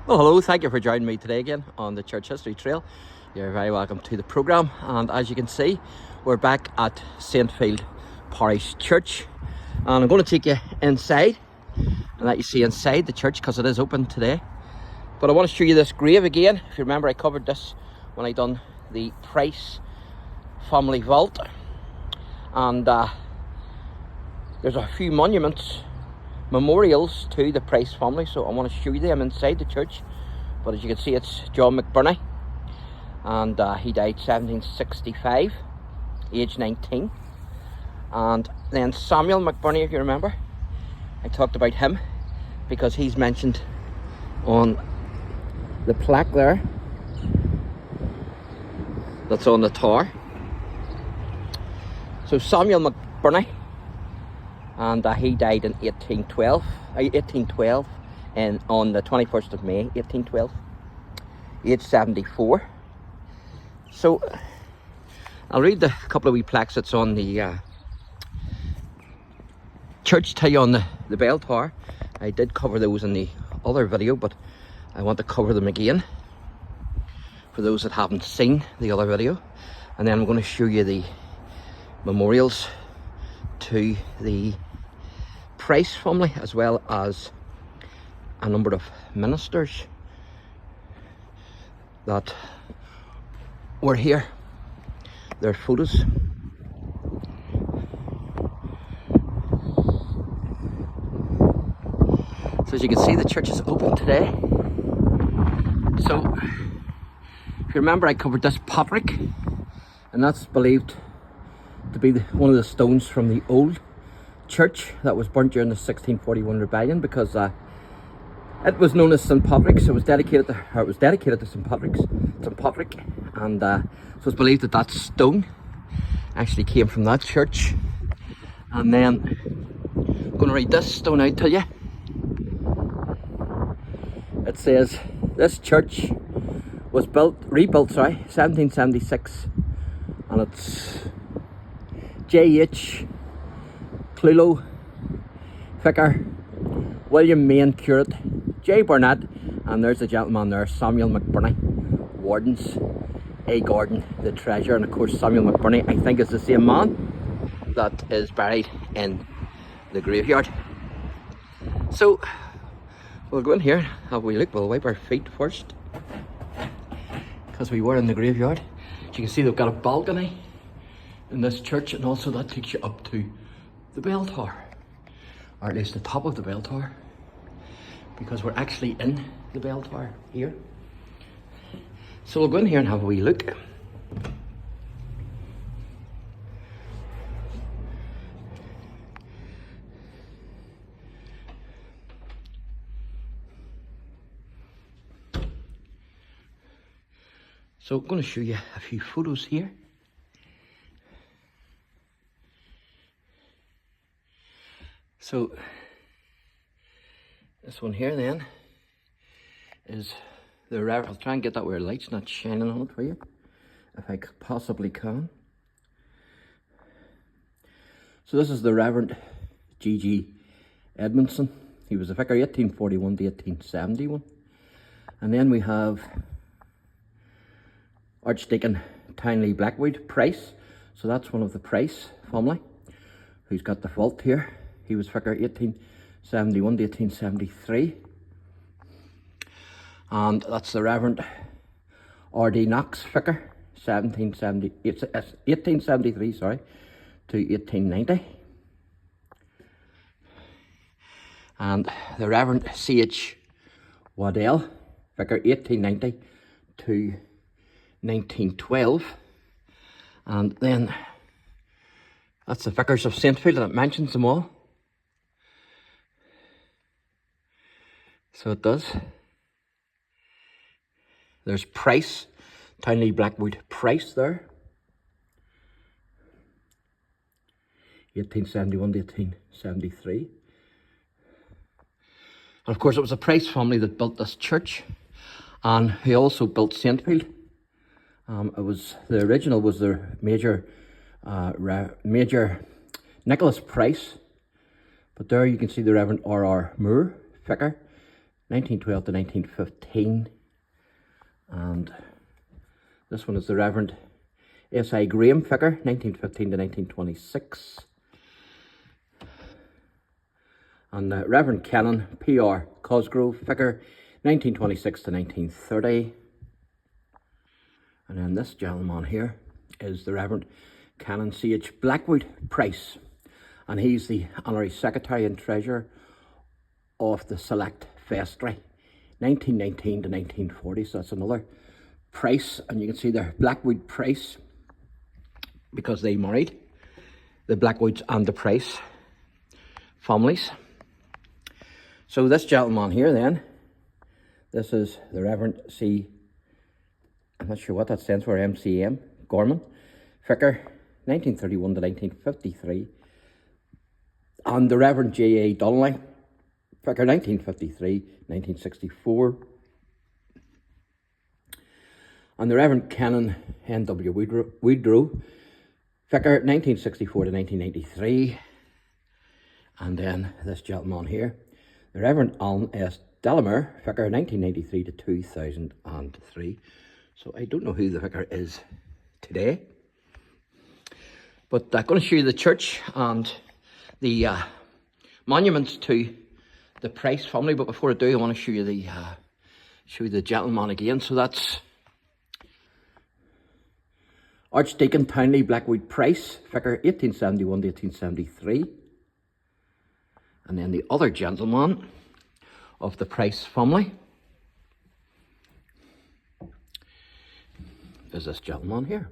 Well, hello, thank you for joining me today again on the Church History Trail. You're very welcome to the programme, and as you can see, we're back at SAINTFIELD Parish Church, and I'm going to take you inside and let you see inside the church because it is open today. But I want to show you this grave again. If you remember, I covered this when I done the Price family vault, and there's a few memorials to the Price family, so I want to show you them inside the church. But as you can see, it's John McBurney, and he died 1765, age 19. And then Samuel McBurney, if you remember, I talked about him because he's mentioned on the plaque there that's on the tower. So Samuel McBurney, and he died in 1812 and on the 21st of May 1812, age 74. So I'll read the couple of wee plaques that's on the church to you on the bell tower. I did cover those in the other video, but I want to cover them again for those that haven't seen the other video. And then I'm going to show you the memorials to the Price family, as well as a number of ministers that were here, their photos. So as you can see, the church is open today. So if you remember, I covered this Patrick, and that's believed to be one of the stones from the old church that was burnt during the 1641 rebellion, because it was known as St. Patrick's. It was dedicated to St. Patrick, and so it's believed that that stone actually came from that church. And then I'm going to read this stone out to you. It says, this church was rebuilt 1776, and it's J.H. Clulow, Vicar, William Main, Curate, J. Burnett, and there's the gentleman there, Samuel McBurney, Wardens, A. Gordon, the treasurer, and of course Samuel McBurney, I think, is the same man that is buried in the graveyard. So we'll go in here, have a wee look. We'll wipe our feet first because we were in the graveyard. As you can see, they've got a balcony in this church, and also that takes you up to the bell tower, or at least the top of the bell tower, because we're actually in the bell tower here. So we'll go in here and have a wee look. So I'm going to show you a few photos here. So this one here then is the Reverend. I'll try and get that where the light's not shining on it for you, if I possibly can. So this is the Reverend G.G. Edmondson. He was a vicar 1841 to 1871. And then we have Archdeacon Townley Blackwood Price. So that's one of the Price family who's got the vault here. He was vicar 1871 to 1873. And that's the Reverend R.D. Knox, vicar, 1873 to 1890. And the Reverend C.H. Waddell, vicar 1890 to 1912. And then that's the Vicars of Saintfield, and it mentions them all. So it does. There's Price, Townley Blackwood Price there. 1871 to 1873. And of course it was the Price family that built this church, and he also built Saintfield. It was the original was their Major Nicholas Price, but there you can see the Reverend R.R. Moore, vicar, 1912 to 1915. And this one is the Reverend S.I. Graham, Vicar, 1915 to 1926. And the Reverend Canon P.R. Cosgrove, Vicar, 1926 to 1930. And then this gentleman here is the Reverend Canon C.H. Blackwood Price, and he's the Honorary Secretary and Treasurer of the Select Vestry, 1919 to 1940. So that's another Price, and you can see there, Blackwood Price, because they married, the Blackwoods and the Price families. So this gentleman here then, this is the Reverend C, I'm not sure what that stands for, MCM, Gorman, Vicar, 1931 to 1953. And the Reverend J.A. TOWNLEY, Vicar, 1953, 1964. And the Reverend Canon N.W. Woodrow, Vicar, 1964 to 1993. And then this gentleman here, the Reverend Alan S. Delamere, Vicar, 1993 to 2003. So I don't know who the vicar is today. But I'm going to show you the church and the monuments to the Price family. But before I do, I want to show you the gentleman again. So that's Archdeacon Townley Blackwood Price, Vicar, 1871 to 1873. And then the other gentleman of the Price family is this gentleman here.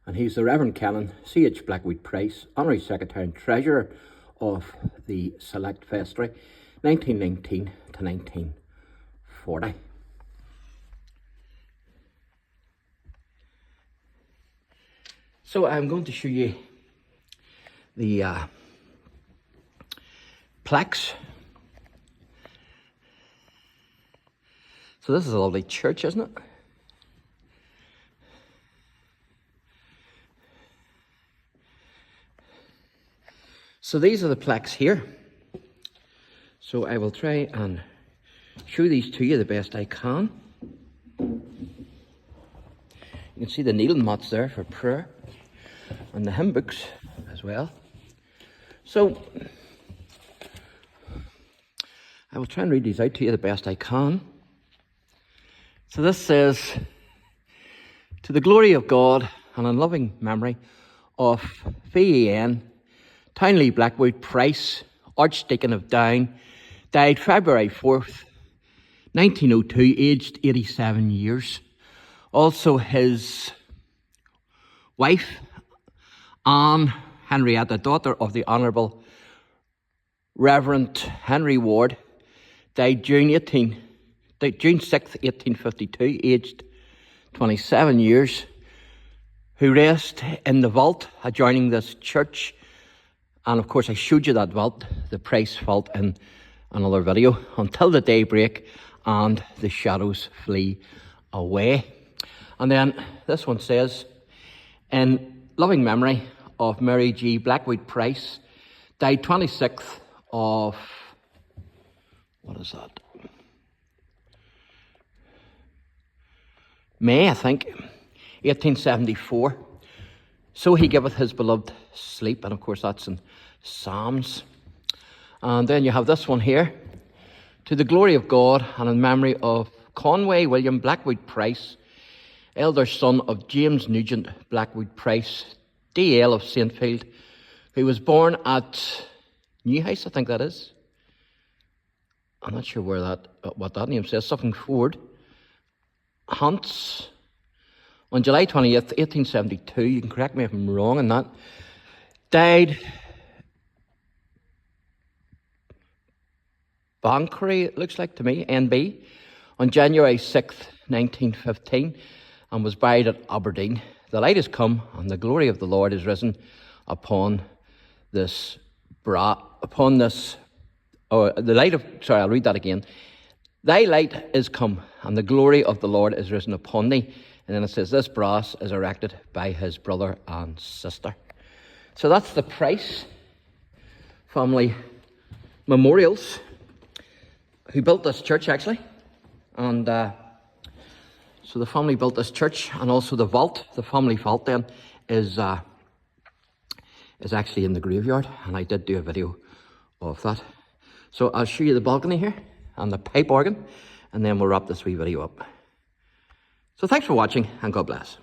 And he's the Reverend Canon C.H. Blackwood Price, Honorary Secretary and Treasurer of the Select Vestry, 1919 to 1940. So I'm going to show you the plaques. So this is a lovely church, isn't it? So these are the plaques here. So I will try and show these to you the best I can. You can see the kneeling mats there for prayer, and the hymn books as well. So I will try and read these out to you the best I can. So this says, "To the glory of God and in loving memory of VEN Townley Blackwood Price, Archdeacon of Down, died February 4th, 1902, aged 87 years. Also his wife, Anne Henrietta, daughter of the Honourable Reverend Henry Ward, died June 6th, 1852, aged 27 years, who rest in the vault adjoining this church. And of course I showed you that vault, the Price vault, in another video, until the day break and the shadows flee away." And then this one says, "In loving memory of Mary G. Blackwood Price, died 26th of, what is that? May, I think, 1874. So he giveth his beloved sleep." And of course that's in Psalms. And then you have this one here. "To the glory of God and in memory of Conway William Blackwood Price, elder son of James Nugent Blackwood Price, D.L. of Saintfield, who was born at Newhouse," I think that is. I'm not sure what that name says, something Ford, Hants, on July 20th, 1872, you can correct me if I'm wrong on that, died Banchory, it looks like to me, NB, on January 6th, 1915, and was buried at Aberdeen. "The light has come, and the glory of the Lord is risen upon this I'll read that again. Thy light is come, and the glory of the Lord is risen upon thee." And then it says, "This brass is erected by his brother and sister." So that's the Price family memorials. who built this church actually, and so the family built this church, and also the vault, the family vault then, is actually in the graveyard, and I did do a video of that. So I'll show you the balcony here, and the pipe organ, and then we'll wrap this wee video up. So thanks for watching, and God bless.